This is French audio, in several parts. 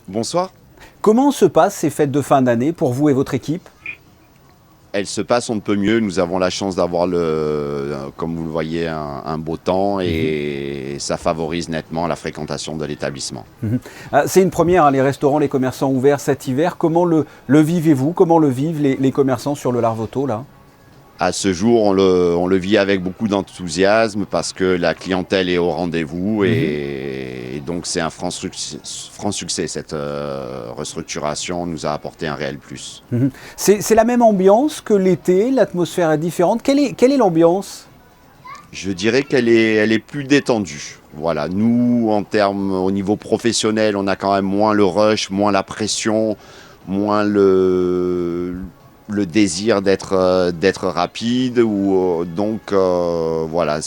Bonsoir. Comment se passent ces fêtes de fin d'année pour vous et votre équipe? Elle se passe on ne peut mieux. Nous avons la chance d'avoir, comme vous le voyez, un beau temps et ça favorise nettement la fréquentation de l'établissement. C'est une première, hein, les restaurants, les commerçants ouverts cet hiver. Comment le vivez-vous? Comment le vivent les commerçants sur le Larvoto là? À ce jour, on le vit avec beaucoup d'enthousiasme parce que la clientèle est au rendez-vous et donc c'est un franc succès. Cette restructuration nous a apporté un réel plus. C'est la même ambiance que l'été, l'atmosphère est différente. Quelle est l'ambiance? Je dirais qu'elle est plus détendue. Voilà, nous, au niveau professionnel, on a quand même moins le rush, moins la pression, moins le désir d'être rapide. Voilà,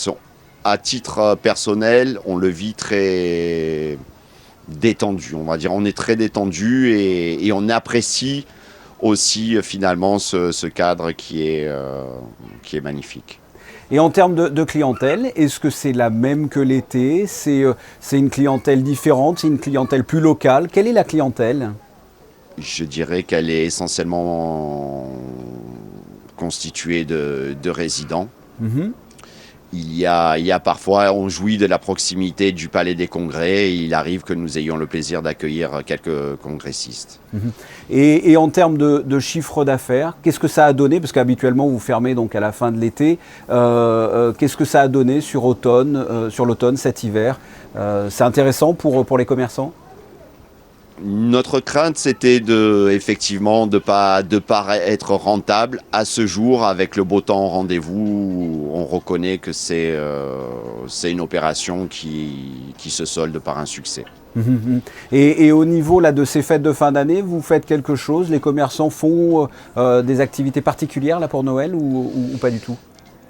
à titre personnel, on le vit très détendu, on va dire. On est très détendu et on apprécie aussi finalement ce cadre qui est magnifique. Et en termes de clientèle, est-ce que c'est la même que l'été? C'est une clientèle différente? C'est une clientèle plus locale? Quelle est la clientèle? Je dirais qu'elle est essentiellement constituée de résidents. Il y a parfois, on jouit de la proximité du Palais des Congrès et il arrive que nous ayons le plaisir d'accueillir quelques congressistes. Et en termes de chiffre d'affaires, qu'est-ce que ça a donné? Parce qu'habituellement, vous fermez donc à la fin de l'été. Qu'est-ce que ça a donné sur l'automne, cet hiver? C'est intéressant pour les commerçants? Notre crainte, c'était effectivement de pas être rentable. À ce jour, avec le beau temps au rendez-vous, on reconnaît que c'est une opération qui se solde par un succès. Et au niveau là, de ces fêtes de fin d'année, vous faites quelque chose? Les commerçants font des activités particulières là, pour Noël ou pas du tout?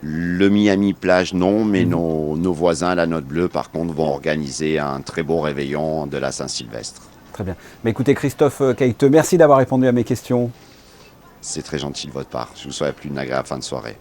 Le Miami Plage, non, mais nos voisins, la Note Bleue, par contre, vont organiser un très beau réveillon de la Saint-Sylvestre. Très bien. Mais écoutez, Christophe Caïteux, merci d'avoir répondu à mes questions. C'est très gentil de votre part. Je vous souhaite une agréable fin de soirée.